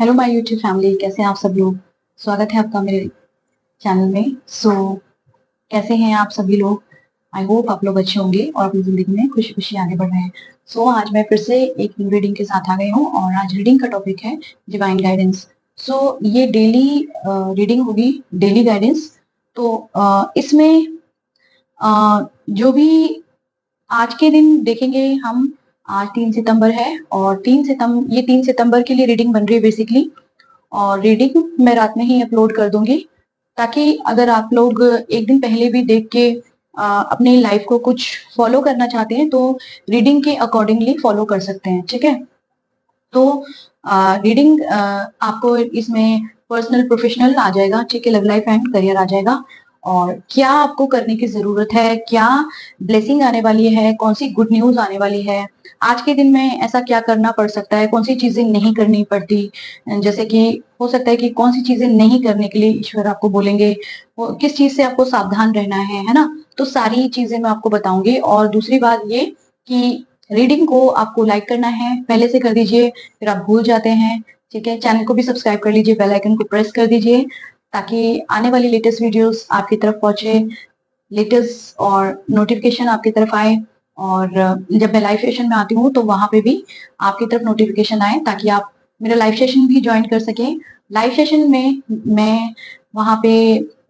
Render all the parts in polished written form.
Hello my YouTube family, कैसे हैं आप सब लोग। स्वागत है आपका मेरे चैनल में। कैसे हैं आप सभी लोग। आई होप आप लोग अच्छे होंगे और अपनी जिंदगी में खुशी खुशी आगे बढ़ रहे हैं। आज मैं फिर से एक न्यू रीडिंग के साथ आ गई हूँ और आज रीडिंग का टॉपिक है डिवाइन गाइडेंस। ये डेली रीडिंग होगी, डेली गाइडेंस। इसमें जो भी आज के दिन देखेंगे हम। आज 3 सितंबर है और 3 सितंबर के लिए रीडिंग बन रही है बेसिकली। और रीडिंग मैं रात में ही अपलोड कर दूंगी, ताकि अगर आप लोग एक दिन पहले भी देख के अपनी लाइफ को कुछ फॉलो करना चाहते हैं तो रीडिंग के अकॉर्डिंगली फॉलो कर सकते हैं। ठीक है। तो रीडिंग आपको इसमें पर्सनल प्रोफेशनल आ जाएगा, ठीक है, लव लाइफ एंड करियर आ जाएगा। और क्या आपको करने की जरूरत है, क्या ब्लेसिंग आने वाली है, कौन सी गुड न्यूज आने वाली है, आज के दिन में ऐसा क्या करना पड़ सकता है, कौन सी चीजें नहीं करनी पड़ती। जैसे कि हो सकता है कि कौन सी चीजें नहीं करने के लिए ईश्वर आपको बोलेंगे, किस चीज से आपको सावधान रहना है ना। तो सारी चीजें मैं आपको बताऊंगी। और दूसरी बात ये कि रीडिंग को आपको लाइक करना है, पहले से कर दीजिए, फिर आप भूल जाते हैं। ठीक है, चैनल को भी सब्सक्राइब कर लीजिए, बेल आइकन को प्रेस कर दीजिए, ताकि आने वाली लेटेस्ट वीडियोस आपकी तरफ पहुंचे, लेटेस्ट और नोटिफिकेशन आपकी तरफ आए। और जब मैं लाइव सेशन में आती हूँ तो वहां पे भी आपकी तरफ नोटिफिकेशन आए, ताकि आप मेरा लाइव सेशन भी ज्वाइन कर सकें। लाइव सेशन में मैं वहां पे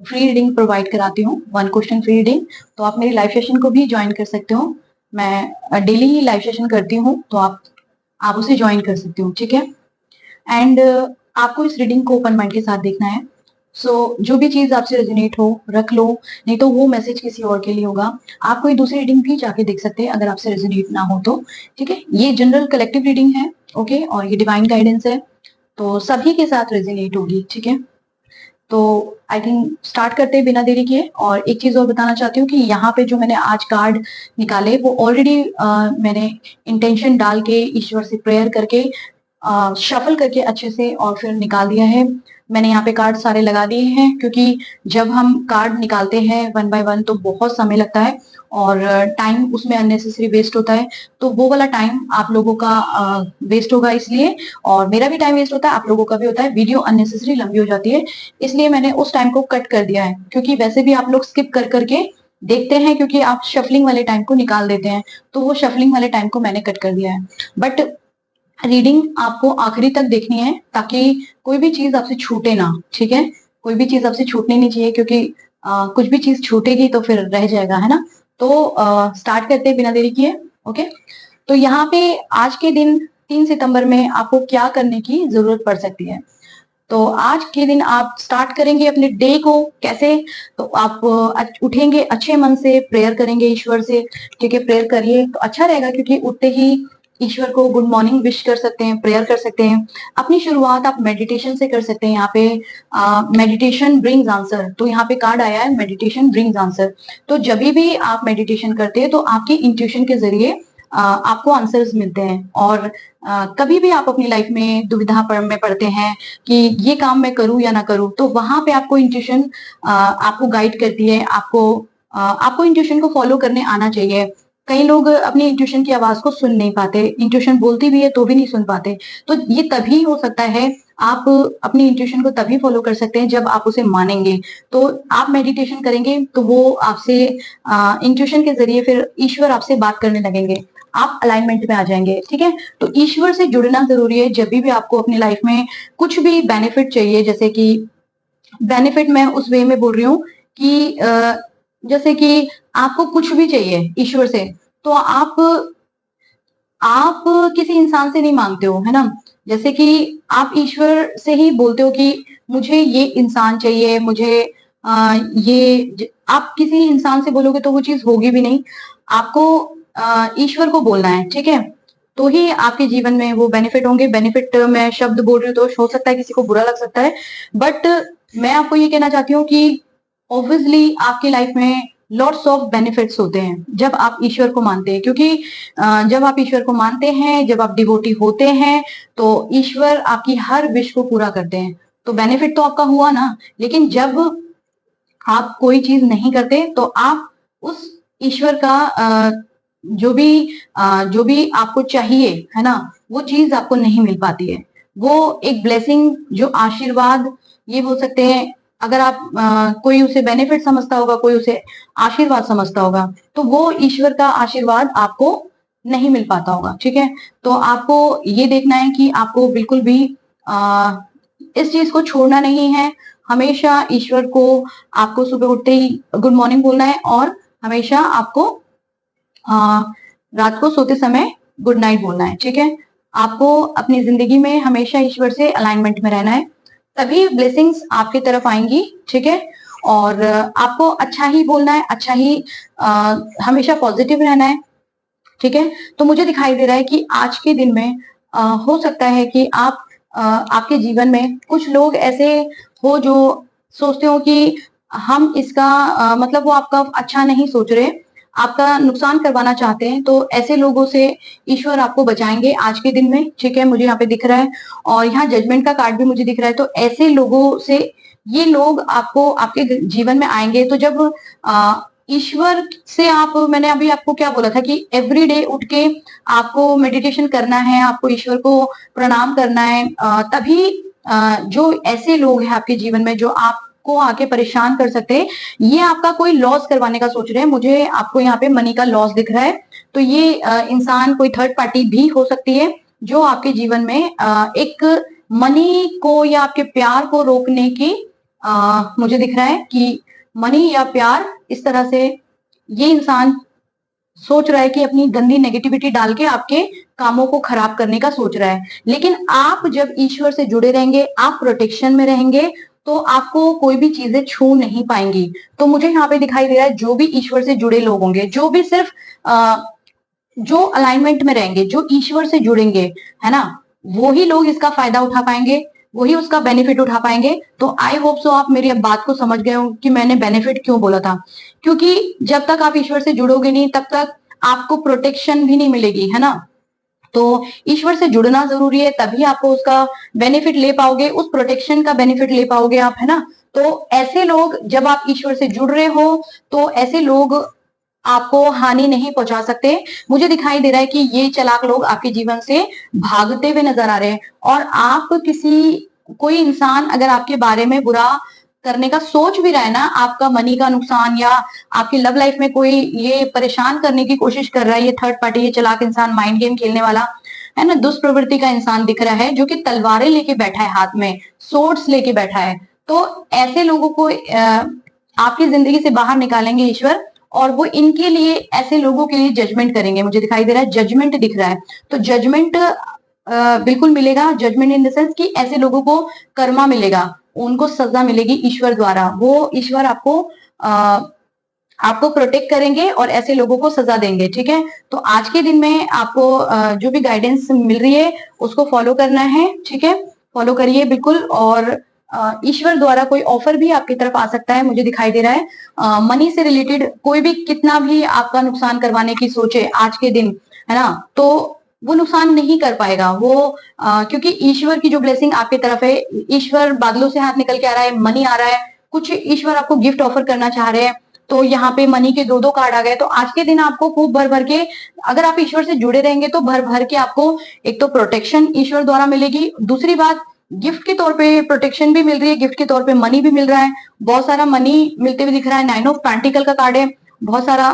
फ्री रीडिंग प्रोवाइड कराती हूँ, 1 क्वेश्चन फ्री रीडिंग। तो आप मेरी लाइव सेशन को भी ज्वाइन कर सकते हो। मैं डेली ही लाइव सेशन करती हूँ, तो आप उसे ज्वाइन कर सकते हो। ठीक है। एंड आपको इस रीडिंग को ओपन माइंड के साथ देखना है। जो भी चीज आपसे रेजोनेट हो रख लो, नहीं तो वो मैसेज किसी और के लिए होगा। आप कोई दूसरी रीडिंग भी जाके देख सकते हैं अगर आपसे रेजोनेट ना हो तो। ठीक है, ये जनरल कलेक्टिव रीडिंग है। ओके, और ये डिवाइन गाइडेंस है, तो सभी के साथ रेजोनेट होगी। ठीक है, तो आई थिंक स्टार्ट करते हैं बिना देरी किए। और एक चीज और बताना चाहती हूँ कि यहाँ पे जो मैंने आज कार्ड निकाले वो ऑलरेडी मैंने इंटेंशन डाल के ईश्वर से प्रेयर करके शफल करके अच्छे से और फिर निकाल दिया है। मैंने यहाँ पे कार्ड सारे लगा दिए हैं, क्योंकि जब हम कार्ड निकालते हैं 1 बाय 1 तो बहुत समय लगता है और टाइम उसमें अननेसेसरी वेस्ट होता है। तो वो वाला टाइम आप लोगों का वेस्ट होगा इसलिए, और मेरा भी टाइम वेस्ट होता है, आप लोगों का भी होता है, वीडियो अननेसेसरी लंबी हो जाती है। इसलिए मैंने उस टाइम को कट कर दिया है, क्योंकि वैसे भी आप लोग स्किप कर करके देखते हैं, क्योंकि आप शफलिंग वाले टाइम को निकाल देते हैं। तो वो शफलिंग वाले टाइम को मैंने कट कर दिया है। बट रीडिंग आपको आखिरी तक देखनी है, ताकि कोई भी चीज आपसे छूटे ना। ठीक है, कोई भी चीज आपसे छूटनी नहीं चाहिए, क्योंकि कुछ भी चीज छूटेगी तो फिर रह जाएगा, है ना। तो स्टार्ट करते हैं बिना देरी किए। ओके, तो यहाँ पे आज के दिन 3 सितंबर में आपको क्या करने की जरूरत पड़ सकती है। तो आज के दिन आप स्टार्ट करेंगे अपने डे को कैसे। तो आप उठेंगे अच्छे मन से, प्रेयर करेंगे ईश्वर से। ठीक है, प्रेयर करिए तो अच्छा रहेगा, क्योंकि उठते ही ईश्वर को गुड मॉर्निंग विश कर सकते हैं, प्रेयर कर सकते हैं। अपनी शुरुआत आप मेडिटेशन से कर सकते हैं। यहाँ पे मेडिटेशन ब्रिंग्स आंसर, तो यहाँ पे कार्ड आया है मेडिटेशन ब्रिंग्स आंसर। तो जब भी आप मेडिटेशन करते हैं तो आपकी इंट्यूशन के जरिए आपको आंसर्स मिलते हैं। और कभी भी आप अपनी लाइफ में दुविधा में पड़ते हैं कि ये काम मैं करूं या ना करूं, तो वहां पे आपको इंट्यूशन आपको गाइड करती है। आपको इंट्यूशन को फॉलो करने आना चाहिए। कई लोग अपनी इंट्यूशन की आवाज को सुन नहीं पाते, इंट्यूशन बोलती भी है तो भी नहीं सुन पाते। तो ये तभी हो सकता है, आप अपनी इंट्यूशन को तभी फॉलो कर सकते हैं जब आप उसे मानेंगे। तो आप मेडिटेशन करेंगे तो वो आपसे इंट्यूशन के जरिए फिर ईश्वर आपसे बात करने लगेंगे, आप अलाइनमेंट में आ जाएंगे। ठीक है, तो ईश्वर से जुड़ना जरूरी है जब भी आपको अपनी लाइफ में कुछ भी बेनिफिट चाहिए। जैसे कि बेनिफिट मैं उस वे में बोल रही हूँ कि जैसे कि आपको कुछ भी चाहिए ईश्वर से, तो आप किसी इंसान से नहीं मांगते हो, है ना। जैसे कि आप ईश्वर से ही बोलते हो कि मुझे ये इंसान चाहिए, मुझे आप किसी इंसान से बोलोगे तो वो चीज होगी भी नहीं। आपको ईश्वर को बोलना है। ठीक है, तो ही आपके जीवन में वो बेनिफिट होंगे। बेनिफिट मैं शब्द बोल रही हूँ तो हो सकता है किसी को बुरा लग सकता है, बट मैं आपको ये कहना चाहती हूँ कि ऑब्वियसली आपकी लाइफ में लॉट्स ऑफ बेनिफिट्स होते हैं जब आप ईश्वर को मानते हैं। क्योंकि जब आप ईश्वर को मानते हैं, जब आप डिवोटी होते हैं, तो ईश्वर आपकी हर विश को पूरा करते हैं। तो बेनिफिट तो आपका हुआ ना। लेकिन जब आप कोई चीज नहीं करते तो आप उस ईश्वर का जो भी आपको चाहिए, है ना, वो चीज आपको नहीं मिल पाती है। वो एक ब्लेसिंग, जो आशीर्वाद, ये बोल सकते हैं। अगर आप कोई उसे बेनिफिट समझता होगा, कोई उसे आशीर्वाद समझता होगा, तो वो ईश्वर का आशीर्वाद आपको नहीं मिल पाता होगा। ठीक है, तो आपको ये देखना है कि आपको बिल्कुल भी आ, इस चीज को छोड़ना नहीं है। हमेशा ईश्वर को आपको सुबह उठते ही गुड मॉर्निंग बोलना है, और हमेशा आपको आ, रात को सोते समय गुड नाइट बोलना है। ठीक है, आपको अपनी जिंदगी में हमेशा ईश्वर से अलाइनमेंट में रहना है, तभी ब्लेसिंग्स आपकी तरफ आएंगी। ठीक है, और आपको अच्छा ही बोलना है, अच्छा ही हमेशा पॉजिटिव रहना है। ठीक है, तो मुझे दिखाई दे रहा है कि आज के दिन में हो सकता है कि आपके जीवन में कुछ लोग ऐसे हो जो सोचते हो कि हम इसका मतलब वो आपका अच्छा नहीं सोच रहे, आपका नुकसान करवाना चाहते हैं, तो ऐसे लोगों से ईश्वर आपको बचाएंगे आज के दिन में। ठीक है, मुझे यहाँ पे दिख रहा है, और यहाँ जजमेंट का कार्ड भी मुझे दिख रहा है। तो ऐसे लोगों से, ये लोग आपको आपके जीवन में आएंगे। तो जब ईश्वर से मैंने अभी आपको क्या बोला था कि एवरी डे उठ के आपको मेडिटेशन करना है, आपको ईश्वर को प्रणाम करना है, तभी जो ऐसे लोग हैं आपके जीवन में जो आपको आके परेशान कर सकते हैं, ये आपका कोई लॉस करवाने का सोच रहे हैं। मुझे आपको यहाँ पे मनी का लॉस दिख रहा है, तो ये इंसान कोई थर्ड पार्टी भी हो सकती है, जो आपके जीवन में एक मनी को या आपके प्यार को रोकने की मुझे दिख रहा है कि मनी या प्यार, इस तरह से ये इंसान सोच रहा है कि अपनी गंदी नेगेटिविटी डाल के आपके कामों को खराब करने का सोच रहा है। लेकिन आप जब ईश्वर से जुड़े रहेंगे, आप प्रोटेक्शन में रहेंगे, तो आपको कोई भी चीजें छू नहीं पाएंगी। तो मुझे यहाँ पे दिखाई दे रहा है, जो भी ईश्वर से जुड़े लोग होंगे, जो भी सिर्फ जो अलाइनमेंट में रहेंगे, जो ईश्वर से जुड़ेंगे, है ना, वो ही लोग इसका फायदा उठा पाएंगे, वही उसका बेनिफिट उठा पाएंगे। तो आई होप सो आप मेरी अब बात को समझ गए हो कि मैंने बेनिफिट क्यों बोला था। क्योंकि जब तक आप ईश्वर से जुड़ोगे नहीं, तब तक आपको प्रोटेक्शन भी नहीं मिलेगी, है ना। तो ईश्वर से जुड़ना जरूरी है, तभी आपको उसका बेनिफिट ले पाओगे, उस प्रोटेक्शन का बेनिफिट ले पाओगे आप, है ना। तो ऐसे लोग, जब आप ईश्वर से जुड़ रहे हो, तो ऐसे लोग आपको हानि नहीं पहुंचा सकते। मुझे दिखाई दे रहा है कि ये चालाक लोग आपके जीवन से भागते हुए नजर आ रहे हैं, और आप कोई इंसान अगर आपके बारे में बुरा करने का सोच भी रहा है ना, आपका मनी का नुकसान, या आपकी लव लाइफ में कोई ये परेशान करने की कोशिश कर रहा है, ये थर्ड पार्टी, ये चालाक इंसान, माइंड गेम खेलने वाला, है ना, दुष्प्रवृत्ति का इंसान दिख रहा है, जो कि तलवारें लेके बैठा है, हाथ में सोर्ड्स लेके बैठा है। तो ऐसे लोगों को आपकी जिंदगी से बाहर निकालेंगे ईश्वर, और वो इनके लिए, ऐसे लोगों के लिए जजमेंट करेंगे। मुझे दिखाई दे रहा है जजमेंट दिख रहा है, तो जजमेंट बिल्कुल मिलेगा। जजमेंट इन द सेंस कि ऐसे लोगों को कर्मा मिलेगा, उनको सजा मिलेगी ईश्वर द्वारा। वो ईश्वर आपको प्रोटेक्ट करेंगे और ऐसे लोगों को सजा देंगे। ठीक है, तो आज के दिन में आपको जो भी गाइडेंस मिल रही है उसको फॉलो करना है। ठीक है, फॉलो करिए बिल्कुल। और ईश्वर द्वारा कोई ऑफर भी आपकी तरफ आ सकता है, मुझे दिखाई दे रहा है। मनी से रिलेटेड कोई भी कितना भी आपका नुकसान करवाने की सोचे आज के दिन, है ना, तो वो नुकसान नहीं कर पाएगा वो, क्योंकि ईश्वर की जो ब्लेसिंग आपकी तरफ है, ईश्वर बादलों से हाथ निकल के आ रहा है, मनी आ रहा है, कुछ ईश्वर आपको गिफ्ट ऑफर करना चाह रहे हैं। तो यहाँ पे मनी के 2-2 कार्ड आ गए। तो आज के दिन आपको खूब भर भर के, अगर आप ईश्वर से जुड़े रहेंगे, तो भर भर के आपको एक तो प्रोटेक्शन ईश्वर द्वारा मिलेगी, दूसरी बात गिफ्ट के तौर पे प्रोटेक्शन भी मिल रही है, गिफ्ट के तौर पे मनी भी मिल रहा है, बहुत सारा मनी मिलते हुए दिख रहा है। 9 ऑफ पेंटिकल का कार्ड है, बहुत सारा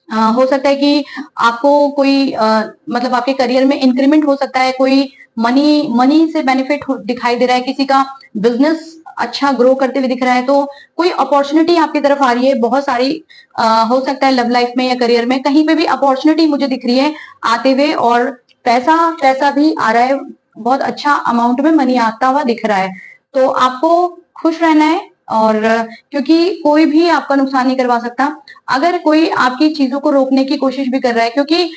हो सकता है कि आपको कोई मतलब आपके करियर में इंक्रीमेंट हो सकता है, कोई मनी से बेनिफिट दिखाई दे रहा है, किसी का बिजनेस अच्छा ग्रो करते हुए दिख रहा है, तो कोई अपॉर्चुनिटी आपकी तरफ आ रही है बहुत सारी। हो सकता है लव लाइफ में या करियर में, कहीं पे भी अपॉर्चुनिटी मुझे दिख रही है आते हुए, और पैसा पैसा भी आ रहा है, बहुत अच्छा अमाउंट में मनी आता हुआ दिख रहा है। तो आपको खुश रहना है, और क्योंकि कोई भी आपका नुकसान नहीं करवा सकता। अगर कोई आपकी चीजों को रोकने की कोशिश भी कर रहा है, क्योंकि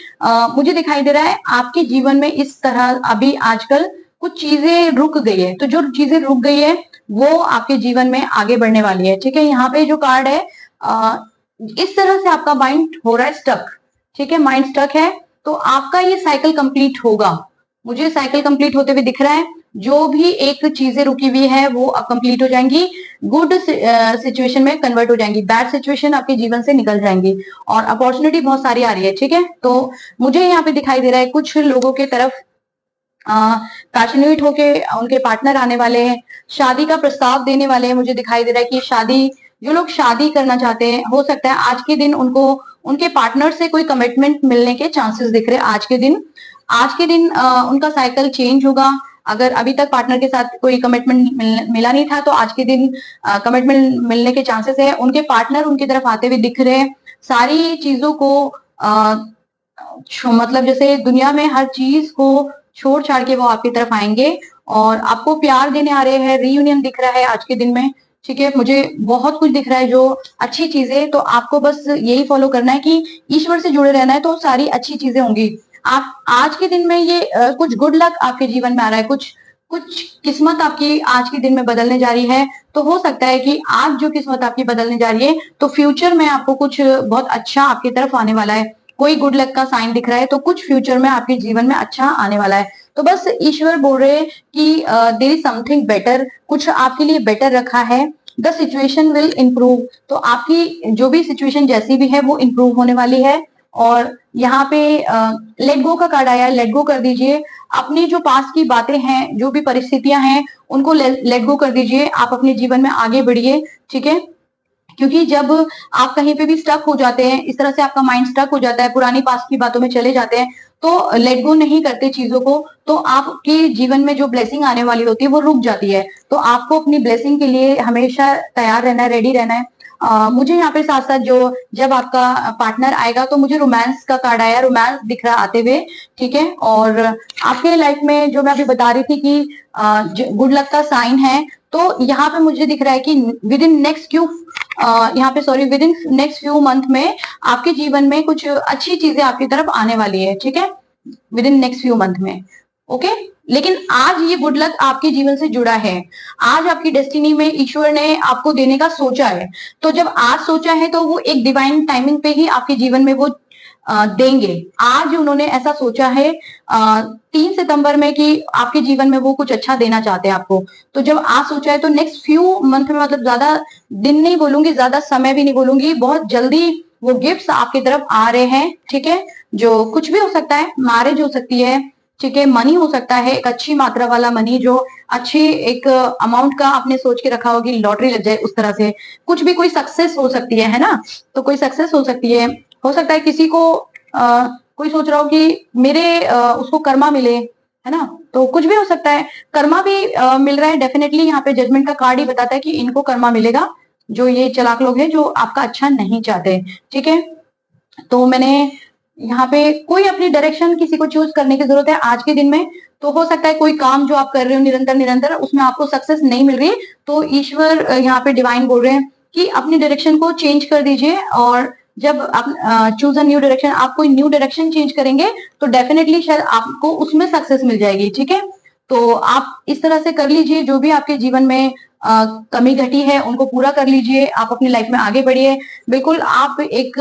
मुझे दिखाई दे रहा है आपके जीवन में इस तरह अभी आजकल कुछ चीजें रुक गई है, तो जो चीजें रुक गई है वो आपके जीवन में आगे बढ़ने वाली है। ठीक है, यहाँ पे जो कार्ड है, इस तरह से आपका माइंड हो रहा है स्टक। ठीक है, माइंड स्टक है, तो आपका ये साइकिल कंप्लीट होगा। मुझे साइकिल कंप्लीट होते हुए दिख रहा है, जो भी एक चीजें रुकी हुई है वो अब कंप्लीट हो जाएंगी, गुड सिचुएशन में कन्वर्ट हो जाएंगी, बैड सिचुएशन आपके जीवन से निकल जाएंगी, और अपॉर्चुनिटी बहुत सारी आ रही है। ठीक है, तो मुझे यहाँ पे दिखाई दे रहा है कुछ लोगों के तरफ पैशनेट होके उनके पार्टनर आने वाले हैं, शादी का प्रस्ताव देने वाले हैं। मुझे दिखाई दे रहा है कि शादी, जो लोग शादी करना चाहते हैं, हो सकता है आज के दिन उनको उनके पार्टनर से कोई कमिटमेंट मिलने के चांसेस दिख रहे हैं आज के दिन। आज के दिन उनका साइकिल चेंज होगा। अगर अभी तक पार्टनर के साथ कोई कमिटमेंट मिला नहीं था तो आज के दिन कमिटमेंट मिलने के चांसेस है। उनके पार्टनर उनकी तरफ आते हुए दिख रहे हैं। सारी चीजों को मतलब जैसे दुनिया में हर चीज को छोड़ छाड़ के वो आपकी तरफ आएंगे और आपको प्यार देने आ रहे हैं। रीयूनियन दिख रहा है आज के दिन में, ठीक है। मुझे बहुत कुछ दिख रहा है जो अच्छी चीजें, तो आपको बस यही फॉलो करना है कि ईश्वर से जुड़े रहना है, तो सारी अच्छी चीजें होंगी। आप आज के दिन में ये कुछ गुड लक आपके जीवन में आ रहा है, कुछ कुछ किस्मत आपकी आज के दिन में बदलने जा रही है। तो हो सकता है कि आज जो किस्मत आपकी बदलने जा रही है, तो फ्यूचर में आपको कुछ बहुत अच्छा आपकी तरफ आने वाला है। कोई गुड लक का साइन दिख रहा है, तो कुछ फ्यूचर में आपके जीवन में अच्छा आने वाला है। तो बस ईश्वर बोल रहे हैं कि देयर इज समथिंग बेटर, कुछ आपके लिए बेटर रखा है। द सिचुएशन विल इम्प्रूव, तो आपकी जो भी सिचुएशन जैसी भी है वो इम्प्रूव होने वाली है। और यहाँ पे लेट गो का कार्ड आया है, लेट गो कर दीजिए। अपनी जो पास की बातें हैं, जो भी परिस्थितियां हैं, उनको लेट गो कर दीजिए। आप अपने जीवन में आगे बढ़िए, ठीक है। क्योंकि जब आप कहीं पे भी स्टक हो जाते हैं, इस तरह से आपका माइंड स्टक हो जाता है, पुरानी पास्ट की बातों में चले जाते हैं, तो लेट गो नहीं करते चीजों को, तो आपके जीवन में जो ब्लेसिंग आने वाली होती है वो रुक जाती है। तो आपको अपनी ब्लेसिंग के लिए हमेशा तैयार रहना है, रेडी रहना है। मुझे यहाँ पे साथ साथ जो जब आपका पार्टनर आएगा, तो मुझे रोमांस का कार्ड आया, रोमांस दिख रहा आते हुए, ठीक है। और आपके लाइफ में जो मैं अभी बता रही थी कि गुड लक का साइन है, तो यहाँ पे मुझे दिख रहा है कि with in next with in next few month में आपके जीवन में कुछ अच्छी चीजें आपकी तरफ आने वाली है, ठीक है, with in next few month में, ओके। लेकिन आज ये गुड लक आपके जीवन से जुड़ा है। आज आपकी डेस्टिनी में ईश्वर ने आपको देने का सोचा है। तो जब आज सोचा है, तो वो एक डिवाइन टाइमिंग पे ही आपके जीवन में वो देंगे। आज उन्होंने ऐसा सोचा है 3 सितंबर में कि आपके जीवन में वो कुछ अच्छा देना चाहते हैं आपको। तो जब आज सोचा है, तो नेक्स्ट फ्यू मंथ में, मतलब ज्यादा दिन नहीं बोलूंगी, ज्यादा समय भी नहीं बोलूंगी, बहुत जल्दी वो गिफ्ट्स आपकी तरफ आ रहे हैं, ठीक है। जो कुछ भी हो सकता है, मैरिज हो सकती है, ठीक है, मनी हो सकता है, एक अच्छी मात्रा वाला मनी, जो अच्छी एक अमाउंट का आपने सोच के रखा होगी, लॉटरी लग जाए उस तरह से। कुछ भी, कोई सक्सेस हो सकती है ना, तो कोई सक्सेस हो सकती है। हो सकता है किसी को कोई सोच रहा हो कि मेरे उसको कर्मा मिले, है ना, तो कुछ भी हो सकता है। कर्मा भी मिल रहा है डेफिनेटली। यहाँ पे जजमेंट का कार्ड ही बताता है कि इनको कर्मा मिलेगा, जो ये चालाक लोग हैं, जो आपका अच्छा नहीं चाहते, ठीक है। तो मैंने यहाँ पे कोई अपनी डायरेक्शन किसी को चूज करने की जरूरत है आज के दिन में। तो हो सकता है कोई काम जो आप कर रहे हो निरंतर निरंतर, उसमें आपको सक्सेस नहीं मिल रही, तो ईश्वर यहाँ पे डिवाइन बोल रहे हैं कि अपनी डायरेक्शन को चेंज कर दीजिए। और जब आप चूज अ न्यू डायरेक्शन, आप कोई न्यू डायरेक्शन चेंज करेंगे, तो डेफिनेटली शायद आपको उसमें सक्सेस मिल जाएगी, ठीक है। तो आप इस तरह से कर लीजिए। जो भी आपके जीवन में कमी घटी है, उनको पूरा कर लीजिए। आप अपनी लाइफ में आगे बढ़िए। बिल्कुल आप एक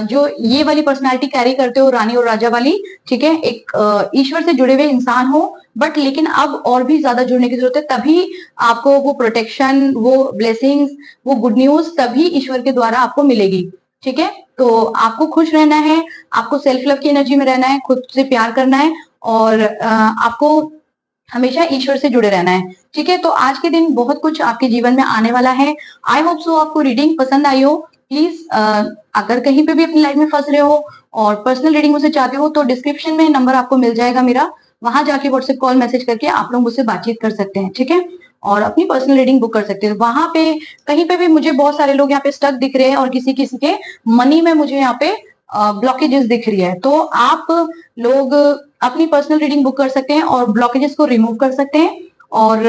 जो ये वाली पर्सनालिटी कैरी करते हो, रानी और राजा वाली, ठीक है, एक ईश्वर से जुड़े हुए इंसान हो, बट लेकिन अब और भी ज्यादा जुड़ने की जरूरत है। तभी आपको वो प्रोटेक्शन, वो ब्लेसिंग्स, वो गुड न्यूज तभी ईश्वर के द्वारा आपको मिलेगी, ठीक है। तो आपको खुश रहना है, आपको सेल्फ लव की एनर्जी में रहना है, खुद से प्यार करना है, और आपको हमेशा ईश्वर से जुड़े रहना है, ठीक है। तो आज के दिन बहुत कुछ आपके जीवन में आने वाला है। आई होप सो आपको रीडिंग पसंद आई हो। प्लीज अगर कहीं पे भी अपनी लाइफ में फंस रहे हो और पर्सनल रीडिंग मुझसे चाहते हो, तो डिस्क्रिप्शन में नंबर आपको मिल जाएगा मेरा, वहां जाके व्हाट्सएप कॉल मैसेज करके आप लोग मुझसे बातचीत कर सकते हैं, ठीक है। और अपनी पर्सनल रीडिंग बुक कर सकते हैं वहां पे। कहीं पे भी मुझे बहुत सारे लोग यहाँ पे स्टक दिख रहे हैं, और किसी किसी के मनी में मुझे यहाँ पे ब्लॉकेजेस दिख रही है। तो आप लोग अपनी पर्सनल रीडिंग बुक कर सकते हैं और ब्लॉकेजेस को रिमूव कर सकते हैं। और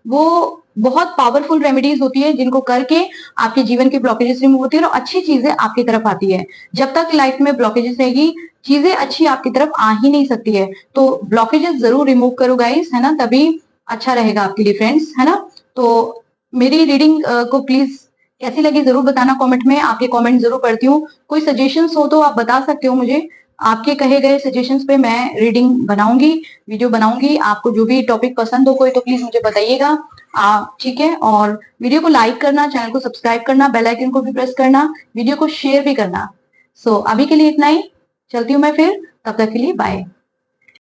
वो बहुत पावरफुल रेमेडीज होती है, जिनको करके आपके जीवन की ब्लॉकेजेस रिमूव होती है और अच्छी चीजें आपकी तरफ आती है। जब तक लाइफ में ब्लॉकेजेस रहेगी, चीजें अच्छी आपकी तरफ आ ही नहीं सकती है। तो ब्लॉकेजेस जरूर रिमूव करो गाइस, है ना, तभी अच्छा रहेगा आपके लिए फ्रेंड्स, है ना। तो मेरी रीडिंग को प्लीज कैसी लगी जरूर बताना कमेंट में। आपके कमेंट जरूर पढ़ती हूँ। कोई सजेशंस हो तो आप बता सकते हो मुझे। आपके कहे गए सजेशंस पे मैं रीडिंग बनाऊंगी, वीडियो बनाऊंगी। आपको जो भी टॉपिक पसंद हो कोई, तो प्लीज मुझे बताइएगा, ठीक है। और वीडियो को लाइक करना, चैनल को सब्सक्राइब करना, बेल आइकन को भी प्रेस करना, वीडियो को शेयर भी करना। सो अभी के लिए इतना ही, चलती हूँ मैं फिर, तब तक के लिए बाय।